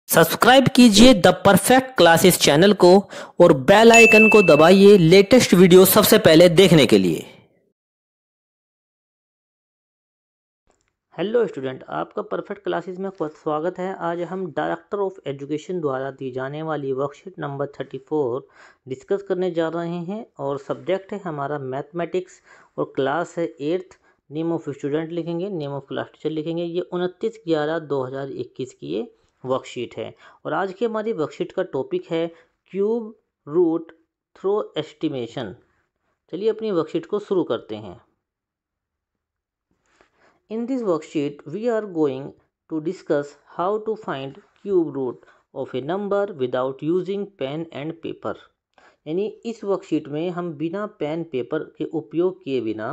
Subscribe कीजिए the perfect classes channel को और बेल आइकन को दबाइए लेटेस्ट वीडियो सबसे पहले देखने के लिए। हेलो स्टूडेंट, आपका परफेक्ट क्लासेस में स्वागत है। आज हम डायरेक्टर ऑफ एजुकेशन द्वारा दी जाने वाली वर्कशीट नंबर 34 डिस्कस करने जा रहे हैं और सब्जेक्ट है हमारा मैथमेटिक्स और क्लास है 8th। नेम ऑफ स्टूडेंट लिखेंगे, नेम ऑफ क्लास टीचर लिखेंगे। ये 29/11/2021 की ये वर्कशीट है और आज की हमारी वर्कशीट का टॉपिक है क्यूब रूट थ्रो एस्टिमेशन। चलिए अपनी वर्कशीट को शुरू करते हैं। In this worksheet, we are going to discuss how to find cube root of a number without using pen and paper। यानी इस वर्कशीट में हम बिना पेन पेपर के उपयोग किए बिना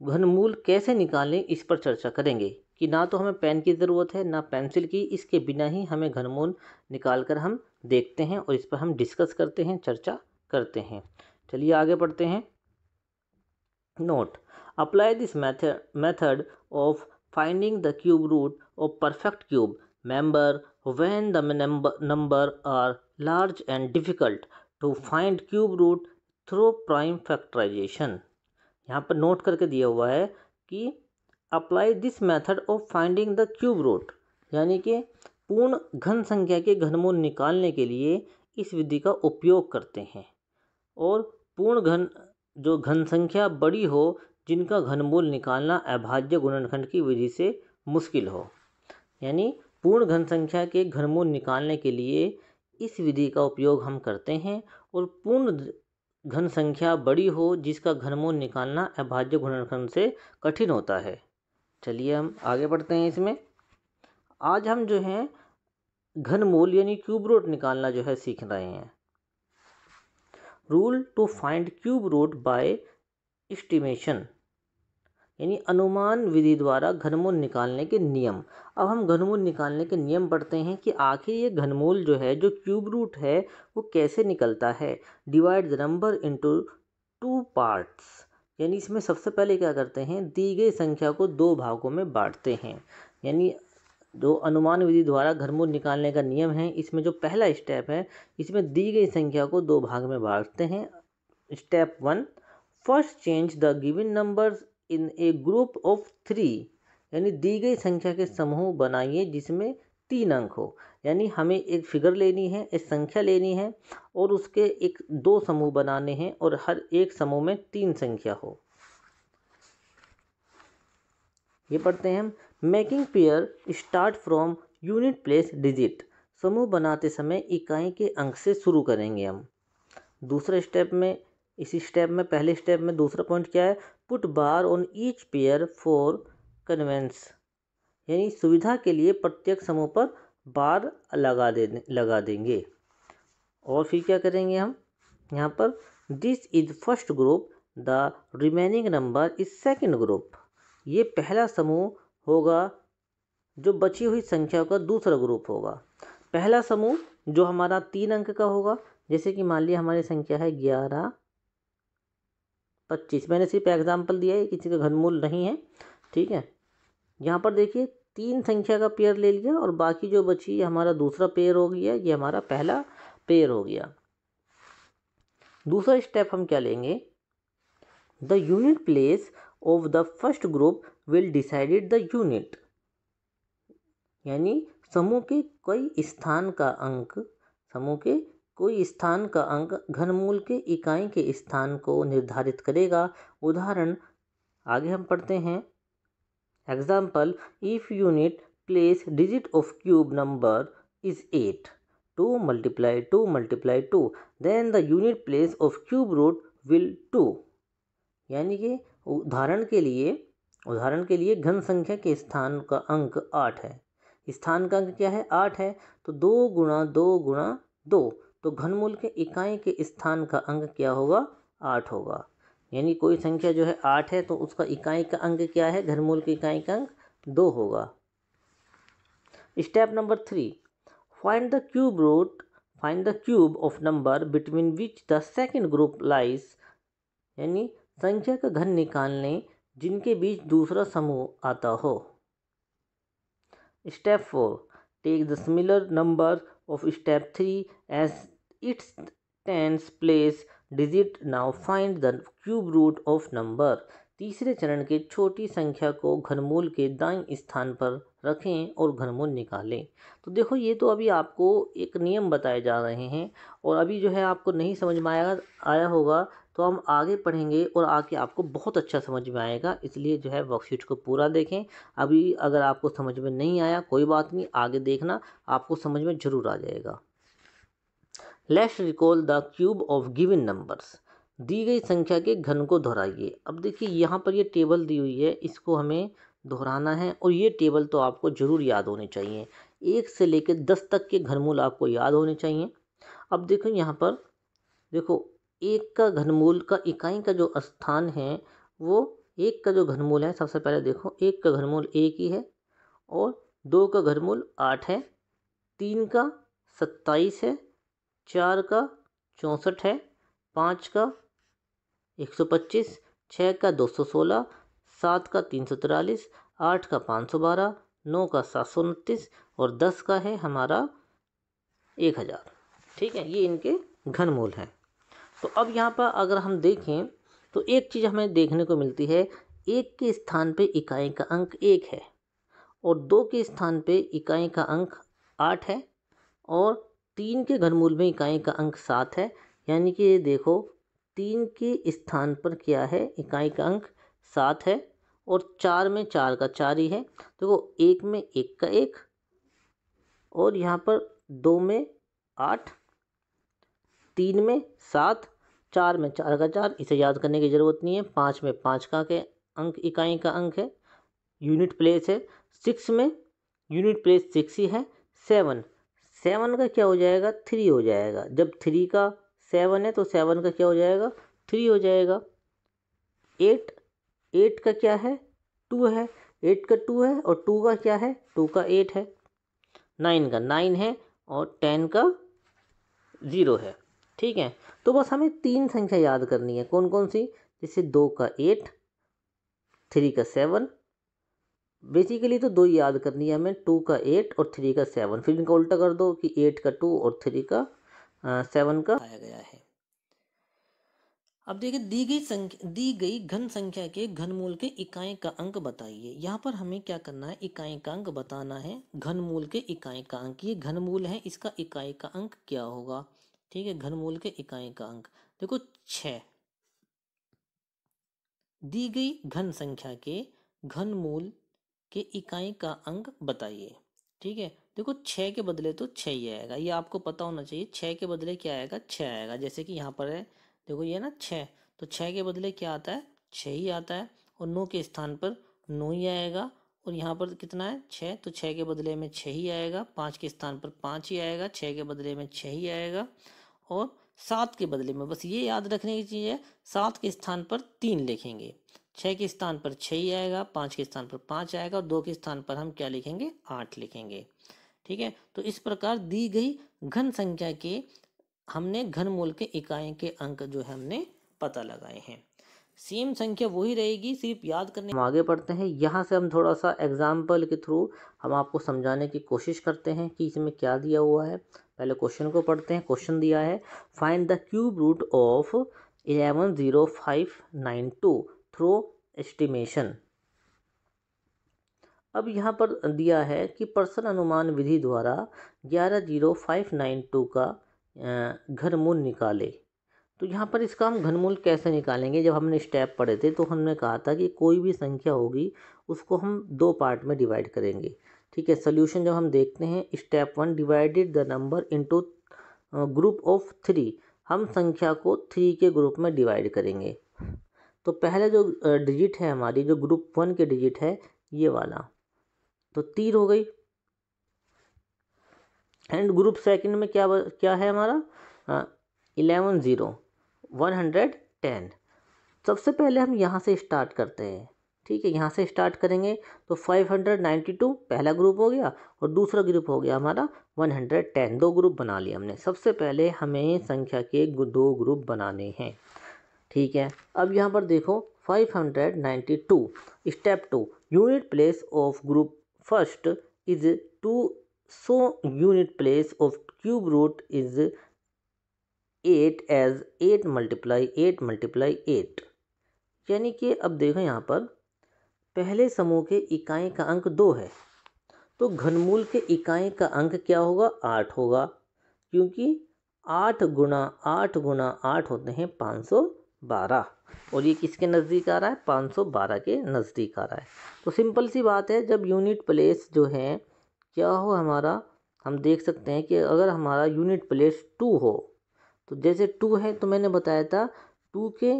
घनमूल कैसे निकालें इस पर चर्चा करेंगे कि ना तो हमें पेन की ज़रूरत है ना पेंसिल की। इसके बिना ही हमें घनमूल निकाल कर हम देखते हैं और इस पर हम डिस्कस करते हैं, चर्चा करते हैं। चलिए आगे बढ़ते हैं। Note: apply this method of finding the cube root of perfect cube member when the number are large and difficult to find cube root through prime factorization। यहाँ पर नोट करके दिया हुआ है कि apply this method of finding the cube root, यानी कि पूर्ण घन संख्या के घनमूल निकालने के लिए इस विधि का उपयोग करते हैं। और पूर्ण घन संख्या बड़ी हो जिनका घनमूल निकालना अभाज्य गुणनखंड की विधि से मुश्किल हो। यानी पूर्ण घन संख्या के घनमूल निकालने के लिए इस विधि का उपयोग हम करते हैं और पूर्ण घन संख्या बड़ी हो जिसका घनमूल निकालना अभाज्य गुणनखंड से कठिन होता है। चलिए हम आगे बढ़ते हैं। इसमें आज हम जो है घनमूल यानी क्यूब रूट निकालना जो है सीख रहे हैं। Rule to find cube root by estimation, यानी अनुमान विधि द्वारा घनमूल निकालने के नियम। अब हम घनमूल निकालने के नियम पढ़ते हैं कि आखिर ये घनमूल जो है, जो क्यूब रूट है, वो कैसे निकलता है। Divide the number into 2 parts, यानी इसमें सबसे पहले क्या करते हैं, दी गई संख्या को 2 भागों में बांटते हैं। यानी जो अनुमान विधि द्वारा घनमूल निकालने का नियम है, इसमें जो पहला स्टेप है, इसमें दी गई संख्या को 2 भाग में बांटते हैं। Step 1, first change the given numbers in A group of 3, यानी दी गई संख्या के समूह बनाइए जिसमें 3 अंक हो। यानी हमें एक फिगर लेनी है, एक संख्या लेनी है और उसके 2 समूह बनाने हैं और हर एक समूह में 3 संख्या हो। ये पढ़ते हैं हम। Making pair start from unit place digit, समूह बनाते समय इकाई के अंक से शुरू करेंगे हम। दूसरे स्टेप में, इसी स्टेप में, पहले स्टेप में दूसरा पॉइंट क्या है, put bar on each pair for convenience, यानी सुविधा के लिए प्रत्येक समूह पर बार लगा देंगे। और फिर क्या करेंगे हम यहाँ पर, this is first group, the remaining number is second group, ये पहला समूह होगा, जो बची हुई संख्या का दूसरा ग्रुप होगा। पहला समूह जो हमारा 3 अंक का होगा, जैसे कि मान लिया हमारी संख्या है 11, 25। मैंने सिर्फ एग्जाम्पल दिया है, किसी का घनमूल नहीं है, ठीक है। यहाँ पर देखिए 3 संख्या का पेयर ले लिया और बाकी जो बची हमारा दूसरा पेयर हो गया, ये हमारा पहला पेयर हो गया। दूसरा स्टेप हम क्या लेंगे, the unit place of the first group will decided the unit, यानी समूह के कोई स्थान का अंक घनमूल के इकाई के स्थान को निर्धारित करेगा। उदाहरण आगे हम पढ़ते हैं। Example, if unit place digit of cube number is 8, 2 × 2 then the unit place of cube root will 2, यानी कि उदाहरण के लिए घन संख्या के स्थान का अंक 8 है। स्थान का अंक क्या है, 8 है, तो 2 × 2 × 2, तो घनमूल के इकाई के स्थान का अंक क्या होगा, 8 होगा। यानी कोई संख्या जो है 8 है तो उसका इकाई का अंक क्या है, घनमूल के इकाई का अंक 2 होगा। Step number 3, find the cube of number between which the second group lies, यानी संख्या का घन निकालने जिनके बीच दूसरा समूह आता हो। Step 4, take the similar number of step 3 as its tens place digit, now find the cube root of number. तीसरे चरण के छोटी संख्या को घनमूल के दाईं स्थान पर रखें और घनमूल निकालें। तो देखो ये तो अभी आपको एक नियम बताए जा रहे हैं और अभी जो है आपको नहीं समझ में आया होगा तो हम आगे पढ़ेंगे और आके आपको बहुत अच्छा समझ में आएगा, इसलिए जो है वर्कशीट को पूरा देखें। अभी अगर आपको समझ में नहीं आया कोई बात नहीं, आगे देखना आपको समझ में जरूर आ जाएगा। Let's recall the cube of given numbers. दी गई संख्या के घन को दोहराइए। अब देखिए यहाँ पर ये टेबल दी हुई है, इसको हमें दोहराना है और ये टेबल तो आपको ज़रूर याद होनी चाहिए। 1 से लेकर 10 तक के घनमूल आपको याद होने चाहिए। अब देखो यहाँ पर देखो 1 का घनमूल का इकाई का जो स्थान है वो 1 का जो घनमूल है, सबसे पहले देखो 1 का घनमूल 1 ही है और 2 का घनमूल 8 है, 3 का 27 है, 4 का 64 है, 5 का 125, 6 का 216, 7 का 343, 8 का 512, 9 का 729 और 10 का है हमारा 1000। ठीक है, ये इनके घनमूल हैं। तो अब यहाँ पर अगर हम देखें तो एक चीज़ हमें देखने को मिलती है, 1 के स्थान पे इकाई का अंक 1 है और 2 के स्थान पे इकाई का अंक 8 है और 3 के घनमूल में इकाई का अंक 7 है। यानी कि ये देखो 3 के स्थान पर क्या है, इकाई का अंक 7 है और 4 में 4 का 4 ही है। देखो 1 में 1 का 1 और यहाँ पर 2 में 8, 3 में 7, 4 में 4 का 4, इसे याद करने की ज़रूरत नहीं है। 5 में 5 का के अंक इकाई का अंक है, यूनिट प्लेस है। 6 में यूनिट प्लेस 6 ही है। 7 का क्या हो जाएगा, 3 हो जाएगा। जब 3 का 7 है तो 7 का क्या हो जाएगा, 3 हो जाएगा। 8 का क्या है, 2 है। 8 का 2 है और 2 का क्या है, 2 का 8 है। 9 का 9 है और 10 का 0 है। ठीक है, तो बस हमें 3 संख्या याद करनी है। कौन कौन सी, जैसे 2 का 8, 3 का 7। बेसिकली तो 2 याद करनी है हमें, 2 का 8 और 3 का 7। फिर इनका उल्टा कर दो कि 8 का 2 और 3 का 7 का आया गया है। अब देखिए दी गई घन संख्या के घनमूल के इकाई का अंक बताइए। यहाँ पर हमें क्या करना है, इकाई का अंक बताना है। घनमूल के इकाई का अंक, ये घनमूल है, इसका इकाई का अंक क्या होगा। ठीक है, घनमूल के इकाई का अंक देखो 6। दी गई घन संख्या के घनमूल के इकाई का अंक बताइए। ठीक है, देखो 6 के बदले तो 6 ही आएगा, ये आपको पता होना चाहिए। 6 के बदले क्या आएगा, 6 आएगा। जैसे कि यहाँ पर है देखो ये ना 6, तो 6 के बदले क्या आता है, 6 ही आता है। और 9 के स्थान पर 9 ही आएगा। और यहाँ पर कितना है, 6, तो 6 के बदले में 6 ही आएगा। 5 के स्थान पर 5 ही आएगा, 6 के बदले में 6 ही आएगा। और 7 के बदले में बस ये याद रखने की चीज़ है, 7 के स्थान पर 3 लिखेंगे। 6 के स्थान पर 6 ही आएगा, 5 के स्थान पर 5 आएगा और 2 के स्थान पर हम क्या लिखेंगे, 8 लिखेंगे। ठीक है, तो इस प्रकार दी गई घन संख्या के हमने घनमूल के इकाई के अंक जो है हमने पता लगाए हैं। सेम संख्या वही रहेगी, सिर्फ याद करने। हम आगे बढ़ते हैं, यहाँ से हम थोड़ा सा एग्जाम्पल के थ्रू हम आपको समझाने की कोशिश करते हैं कि इसमें क्या दिया हुआ है। पहले क्वेश्चन को पढ़ते हैं। क्वेश्चन दिया है, find the cube root of 110592 through estimation. अब यहाँ पर दिया है कि प्रश्न अनुमान विधि द्वारा 110592 का घनमूल निकाले। तो यहाँ पर इसका हम घनमूल कैसे निकालेंगे, जब हमने स्टेप पढ़े थे तो हमने कहा था कि कोई भी संख्या होगी उसको हम 2 पार्ट में डिवाइड करेंगे। ठीक है, सोल्यूशन जब हम देखते हैं, step 1 divided the number into group of 3। हम संख्या को 3 के ग्रुप में डिवाइड करेंगे। तो पहले जो डिजिट है हमारी, जो ग्रुप 1 के डिजिट है ये वाला, तो 3 हो गई। एंड ग्रुप सेकंड में क्या है हमारा, 110। सबसे पहले हम यहाँ से स्टार्ट करते हैं। ठीक है, यहाँ से स्टार्ट करेंगे तो 592 पहला ग्रुप हो गया और दूसरा ग्रुप हो गया हमारा 110। 2 ग्रुप बना लिए हमने। सबसे पहले हमें संख्या के 2 ग्रुप बनाने हैं। ठीक है, अब यहाँ पर देखो 592, step 2, unit place of group first is 2 So unit place of cube root is 8 as 8 multiply 8 multiply 8। यानी कि अब देखो यहाँ पर पहले समूह के इकाई का अंक 2 है, तो घनमूल के इकाई का अंक क्या होगा? 8 होगा, क्योंकि 8 गुना 8 गुना 8 होते हैं 512, और ये किसके नज़दीक आ रहा है? 512 के नज़दीक आ रहा है। तो सिंपल सी बात है, जब यूनिट प्लेस जो है क्या हो हमारा, हम देख सकते हैं कि अगर हमारा यूनिट प्लेस 2 हो, तो जैसे 2 है तो मैंने बताया था 2 के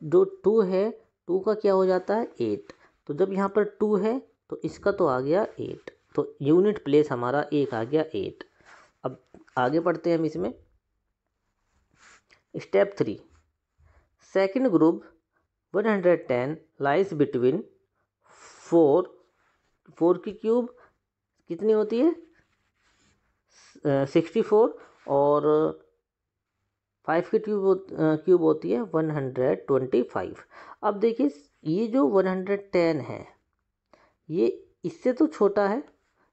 जो 2 है 2 का क्या हो जाता है? 8। तो जब यहाँ पर 2 है तो इसका तो आ गया 8, तो यूनिट प्लेस हमारा एक आ गया 8। अब आगे बढ़ते हैं हम इसमें। Step 3, second group 110 lies between 4 की क्यूब कितनी होती है? 64, और 5 की क्यूब होती है 125। अब देखिए ये जो 110 है ये इससे तो छोटा है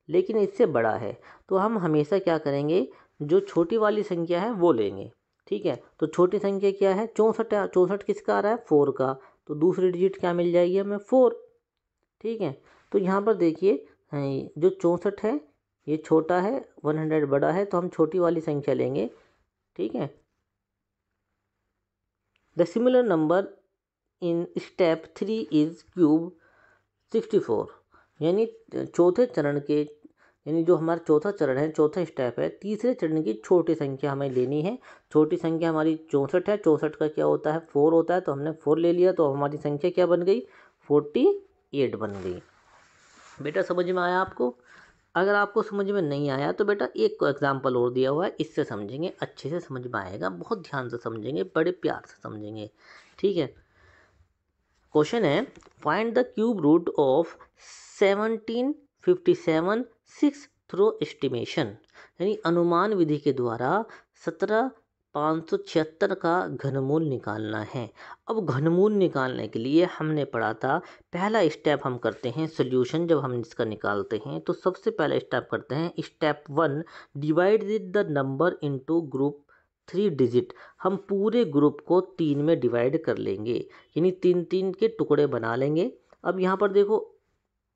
लेकिन इससे बड़ा है, तो हम हमेशा क्या करेंगे? जो छोटी वाली संख्या है वो लेंगे। ठीक है, तो छोटी संख्या क्या है? 64 है। 64 किसका आ रहा है? 4 का, तो दूसरी डिजिट क्या मिल जाएगी हमें? 4। ठीक है, तो यहाँ पर देखिए जो 64 है ये छोटा है, 100 बड़ा है, तो हम छोटी वाली संख्या लेंगे। ठीक है, the similar number in step 3 is cube 64। यानी चौथे चरण के, यानी जो हमारा चौथा चरण है, चौथा स्टेप है, तीसरे चरण की छोटी संख्या हमें लेनी है। छोटी संख्या हमारी 64 है, 64 का क्या होता है? 4 होता है, तो हमने 4 ले लिया, तो हमारी संख्या क्या बन गई? 48 बन गई। बेटा समझ में आया आपको? अगर आपको समझ में नहीं आया तो बेटा एक एग्जाम्पल और दिया हुआ है, इससे समझेंगे, अच्छे से समझ में आएगा, बहुत ध्यान से समझेंगे, बड़े प्यार से समझेंगे। ठीक है, क्वेश्चन है find the cube root of 1757 6 through estimation. यानी अनुमान विधि के द्वारा 17576 का घनमूल निकालना है। अब घनमूल निकालने के लिए हमने पढ़ा था, पहला स्टेप हम करते हैं सॉल्यूशन। जब हम इसका निकालते हैं तो सबसे पहला स्टेप करते हैं step 1, divide the number into group 3 digit. हम पूरे ग्रुप को 3 में डिवाइड कर लेंगे, यानी 3 3 के टुकड़े बना लेंगे। अब यहाँ पर देखो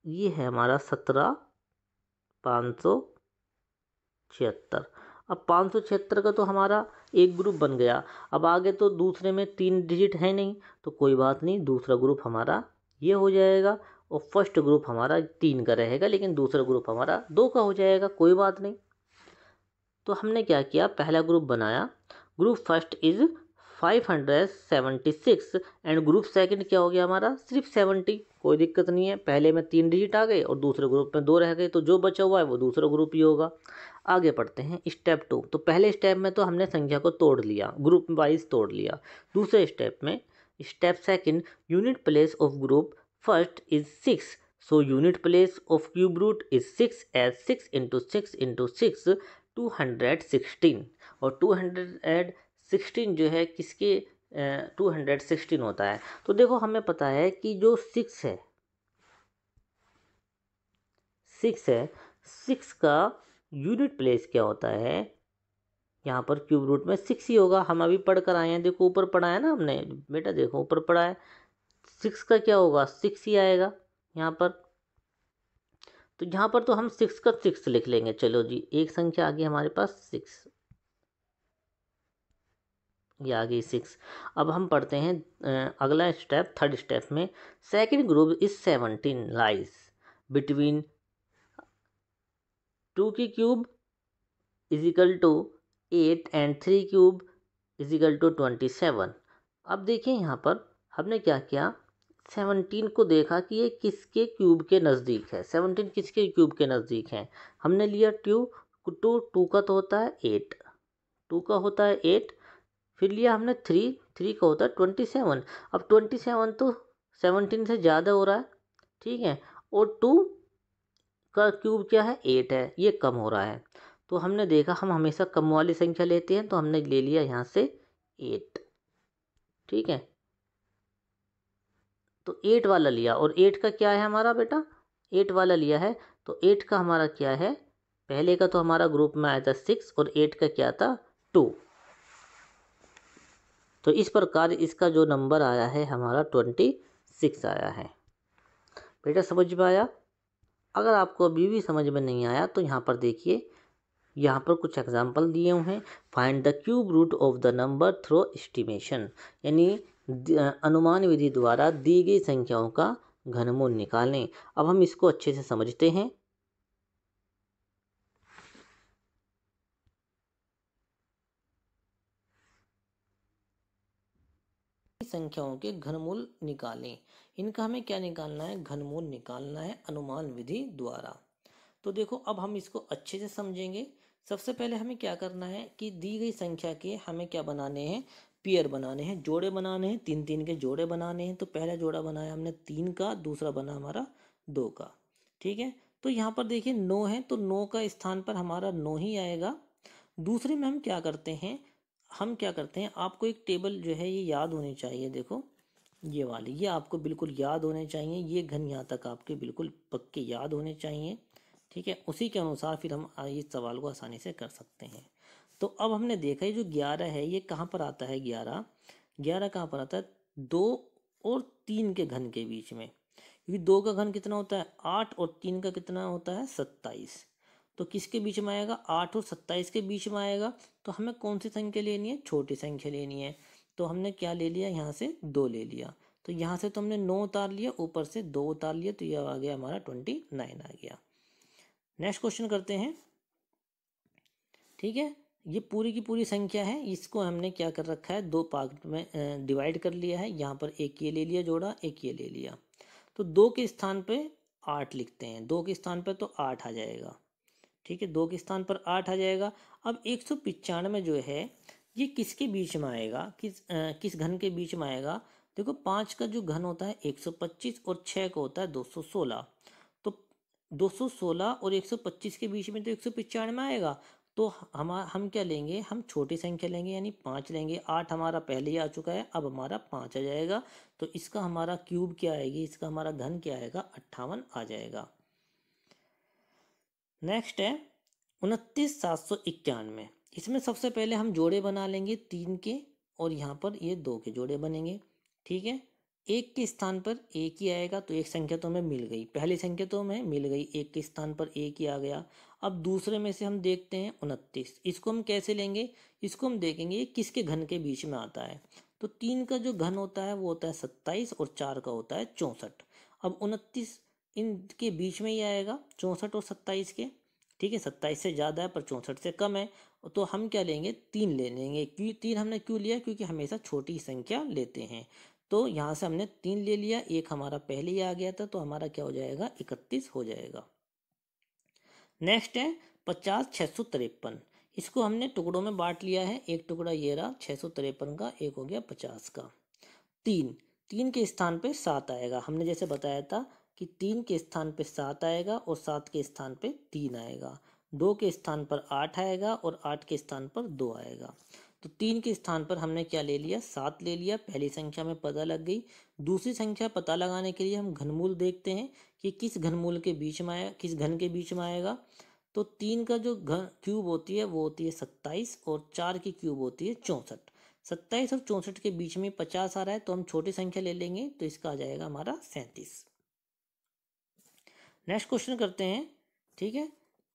ये है हमारा 17576। अब 576 का तो हमारा एक ग्रुप बन गया। अब आगे तो दूसरे में 3 डिजिट है नहीं, तो कोई बात नहीं, दूसरा ग्रुप हमारा ये हो जाएगा, और फर्स्ट ग्रुप हमारा 3 का रहेगा, लेकिन दूसरा ग्रुप हमारा 2 का हो जाएगा, कोई बात नहीं। तो हमने क्या किया? पहला ग्रुप बनाया, group first is 576, and group second क्या हो गया हमारा? सिर्फ 70। कोई दिक्कत नहीं है, पहले में 3 डिजिट आ गए और दूसरे ग्रुप में 2 रह गए, तो जो बचा हुआ है वो दूसरा ग्रुप ही होगा। आगे पढ़ते हैं स्टेप 2। तो पहले स्टेप में तो हमने संख्या को तोड़ लिया, ग्रुप वाइज तोड़ लिया। दूसरे स्टेप में, step second, unit place of group first is 6, so unit place of cube root is 6 as 6 into 6 into 6 216, और 216 जो है किसके 216 होता है। तो देखो हमें पता है कि जो 6 है 6 का यूनिट प्लेस क्या होता है? यहाँ पर क्यूब रूट में 6 ही होगा। हम अभी पढ़ कर आए हैं, देखो ऊपर पढ़ा है ना हमने बेटा, देखो ऊपर पढ़ा है, 6 का क्या होगा? 6 ही आएगा यहाँ पर। तो यहाँ पर तो हम 6 का 6 लिख लेंगे। चलो जी, एक संख्या आ गई हमारे पास 6, ये आ गई 6। अब हम पढ़ते हैं अगला स्टेप, थर्ड स्टेप में, second group is 17 lies between 2 की cube is equal to 8 and 3 cube is equal to 27। अब देखिए यहाँ पर हमने क्या किया, 17 को देखा कि ये किसके क्यूब के नज़दीक है। 17 किसके क्यूब के नज़दीक है? हमने लिया 2 का तो होता है 8, 2 का होता है 8, फिर लिया हमने 3 का होता है 27। अब 27 तो 17 से ज़्यादा हो रहा है, ठीक है, और 2 का क्यूब क्या है? 8 है, ये कम हो रहा है। तो हमने देखा हम हमेशा कम वाली संख्या लेते हैं, तो हमने ले लिया यहाँ से 8। ठीक है, तो 8 वाला लिया, और 8 का क्या है हमारा बेटा? 8 वाला लिया है, तो 8 का हमारा क्या है? पहले का तो हमारा ग्रुप में आया था 6 और 8 का क्या था 2। तो इस प्रकार इसका जो नंबर आया है हमारा 26 आया है। बेटा समझ में आया? अगर आपको अभी भी समझ में नहीं आया तो यहाँ पर देखिए, यहाँ पर कुछ एग्जाम्पल दिए हुए हैं। Find the cube root of the number through estimation, यानी अनुमान विधि द्वारा दी गई संख्याओं का घनमूल निकालें। अब हम इसको अच्छे से समझते हैं। संख्याओं के घनमूल निकालें। इनका हमें क्या निकालना है? घनमूल निकालना है अनुमान विधि द्वारा। तो देखो अब हम इसको अच्छे से समझेंगे। सबसे पहले हमें क्या करना है कि दी गई संख्या के हमें क्या बनाने हैं? पेयर बनाने हैं, जोड़े बनाने हैं, 3 3 के जोड़े बनाने हैं। तो पहला जोड़ा बनाया हमने 3 का, दूसरा बना हमारा 2 का। ठीक है, तो यहाँ पर देखिए 9 है, तो 9 का स्थान पर हमारा 9 ही आएगा। दूसरे में हम क्या करते हैं? आपको एक टेबल जो है ये याद होनी चाहिए। देखो ये वाली, ये आपको बिल्कुल याद होने चाहिए। ये घन यहाँ तक आपके बिल्कुल पक्के याद होने चाहिए। ठीक है, उसी के अनुसार फिर हम इस सवाल को आसानी से कर सकते हैं। तो अब हमने देखा है जो 11 है ये कहाँ पर आता है? 11 कहाँ पर आता है? 2 और 3 के घन के बीच में। क्योंकि 2 का घन कितना होता है? 8 और 3 का कितना होता है? 27। तो किसके बीच में आएगा? 8 और 27 के बीच में आएगा। तो हमें कौन सी संख्या लेनी है? छोटी संख्या लेनी है। तो हमने क्या ले लिया? यहाँ से 2 ले लिया। तो यहाँ से तो हमने 9 उतार लिया, ऊपर से 2 उतार लिया, तो यह आ गया हमारा 29 आ गया। नेक्स्ट क्वेश्चन करते हैं। ठीक है, ये पूरी की पूरी संख्या है, इसको हमने क्या कर रखा है? 2 पार्ट में डिवाइड कर लिया है। यहाँ पर एक ये ले लिया जोड़ा, एक ये ले लिया। तो 2 के स्थान पे 8 लिखते हैं। 2 के स्थान पे तो 8 आ जाएगा। ठीक है, 2 के स्थान पर 8 आ जाएगा। अब 195 जो है ये किसके बीच में आएगा? किस घन के बीच में आएगा? देखो 5 का जो घन होता है 125 और 6 का होता है 216। तो 216 और 125 के बीच में तो 195 आएगा। तो हम क्या लेंगे? हम छोटी संख्या लेंगे, यानी 5 लेंगे। 8 हमारा पहले ही आ चुका है, अब हमारा 5 आ जाएगा। तो इसका हमारा क्यूब क्या आएगी? इसका हमारा घन क्या आएगा? 58 आ जाएगा। नेक्स्ट है 29,791। इसमें सबसे पहले हम जोड़े बना लेंगे 3 के, और यहाँ पर ये 2 के जोड़े बनेंगे। ठीक है, एक के स्थान पर एक ही आएगा, तो एक संख्या तो हमें मिल गई। पहली संख्या तो हमें मिल गई, एक के स्थान पर एक ही आ गया। अब दूसरे में से हम देखते हैं 29। इसको हम कैसे लेंगे? इसको हम देखेंगे किसके घन के बीच में आता है। तो 3 का जो घन होता है वो होता है 27 और 4 का होता है 64। अब 29 इनके बीच में ही आएगा, 64 और 27 के। ठीक है, 27 से ज़्यादा है पर 64 से कम है। तो हम क्या लेंगे? 3 ले लेंगे। क्यों 3 हमने क्यों लिया? क्योंकि हमेशा छोटी संख्या लेते हैं। तो यहाँ से हमने 3 ले लिया, एक हमारा पहले ही आ गया था, तो हमारा क्या हो जाएगा? 31 हो जाएगा। नेक्स्ट है 50,653। इसको हमने टुकड़ों में बांट लिया है। एक टुकड़ा ये रहा 653 का, एक हो गया 50 का। 3 के स्थान पे 7 आएगा। हमने जैसे बताया था कि 3 के स्थान पे 7 आएगा और 7 के स्थान पे 3 आएगा। 2 के स्थान पर 8 आएगा और 8 के स्थान पर 2 आएगा। तो 3 के स्थान पर हमने क्या ले लिया? 7 ले लिया। पहली संख्या में पता लग गई। दूसरी संख्या पता लगाने के लिए हम घनमूल देखते हैं कि किस घनमूल के बीच में आएगा, किस घन के बीच में आएगा। तो 3 का जो घन क्यूब होती है वो होती है 27, और 4 की क्यूब होती है 64। 27 और 64 के बीच में 50 आ रहा है, तो हम छोटी संख्या ले लेंगे, तो इसका आ जाएगा हमारा 37। नेक्स्ट क्वेश्चन करते हैं। ठीक है,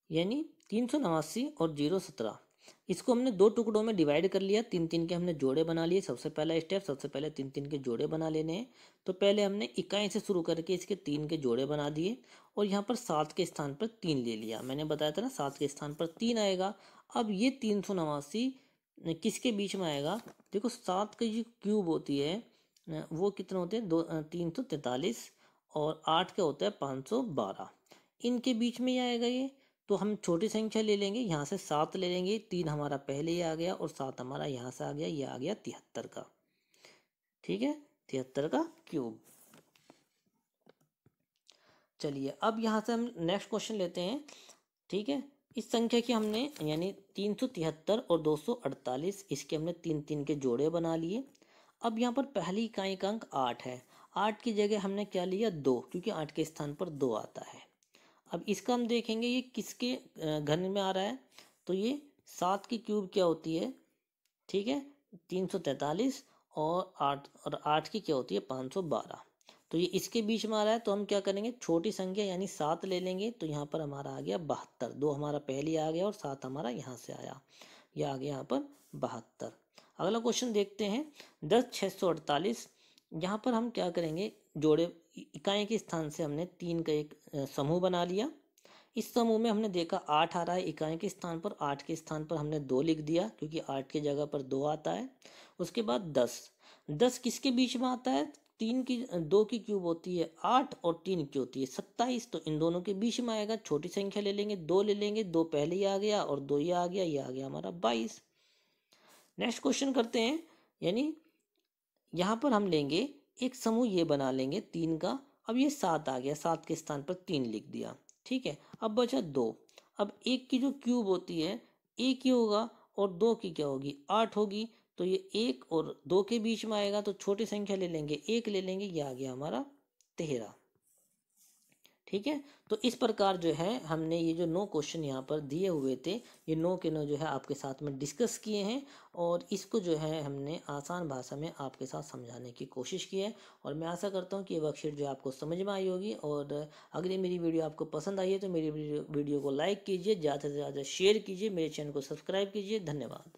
यानी 389 और 017। इसको हमने 2 टुकड़ों में डिवाइड कर लिया। 3 3 के हमने जोड़े बना लिए। सबसे पहला स्टेप, सबसे पहले 3 3 के जोड़े बना लेने हैं। तो पहले हमने इकाई से शुरू करके इसके 3 के जोड़े बना दिए, और यहाँ पर 7 के स्थान पर 3 ले लिया। मैंने बताया था ना 7 के स्थान पर 3 आएगा। अब ये 389 किसके बीच में आएगा? देखो 7 की जो क्यूब होती है वो कितने होते हैं? 343, और 8 का होता है 512। इनके बीच में ही आएगा ये। तो हम छोटी संख्या ले लेंगे, यहाँ से 7 ले लेंगे। 3 हमारा पहले ही आ गया और 7 हमारा यहाँ से आ गया, ये आ गया 73 का। ठीक है, 73 का क्यूब। चलिए अब यहाँ से हम नेक्स्ट क्वेश्चन लेते हैं। ठीक है, इस संख्या की हमने यानी 373 और 248, इसके हमने 3 3 के जोड़े बना लिए। अब यहाँ पर पहली इकाई का अंक 8 है। 8 की जगह हमने क्या लिया? 2, क्योंकि 8 के स्थान पर 2 आता है। अब इसका हम देखेंगे ये किसके घन में आ रहा है, तो ये 7 की क्यूब क्या होती है, ठीक है, 343, और 8 की क्या होती है, 512। तो ये इसके बीच में आ रहा है, तो हम क्या करेंगे, छोटी संख्या यानी 7 ले लेंगे, तो यहाँ पर हमारा आ गया 72, 2 हमारा पहले आ गया और 7 हमारा यहाँ से आया, ये आ गया यहाँ पर 72। अगला क्वेश्चन देखते हैं, 10 648। यहाँ पर हम क्या करेंगे, जोड़े इकाई के स्थान से हमने 3 का एक समूह बना लिया। इस समूह में हमने देखा 8 आ रहा है इकाई के स्थान पर, 8 के स्थान पर हमने 2 लिख दिया क्योंकि 8 की जगह पर 2 आता है। उसके बाद 10, 10 किसके बीच में आता है, 2 की क्यूब होती है 8 और 3 की होती है 27, तो इन दोनों के बीच में आएगा, छोटी संख्या ले लेंगे, 2 ले लेंगे, 2 पहले ही आ गया और 2 ये आ गया, ये आ गया हमारा 22। नेक्स्ट क्वेश्चन करते हैं, यानी यहाँ पर हम लेंगे एक समूह ये बना लेंगे 3 का। अब ये 7 आ गया, 7 के स्थान पर 3 लिख दिया, ठीक है। अब बचा 2, अब 1 की जो क्यूब होती है 1 ही होगा और 2 की क्या होगी, 8 होगी, तो ये 1 और 2 के बीच में आएगा, तो छोटी संख्या ले लेंगे, 1 ले लेंगे, ये आ गया हमारा 13, ठीक है। तो इस प्रकार जो है हमने ये जो 9 क्वेश्चन यहाँ पर दिए हुए थे, ये 9 के 9 जो है आपके साथ में डिस्कस किए हैं, और इसको जो है हमने आसान भाषा में आपके साथ समझाने की कोशिश की है। और मैं आशा करता हूँ कि ये वर्कशीट जो आपको समझ में आई होगी, और अगर ये मेरी वीडियो आपको पसंद आई है तो मेरी वीडियो को लाइक कीजिए, ज़्यादा से ज़्यादा शेयर कीजिए, मेरे चैनल को सब्सक्राइब कीजिए। धन्यवाद।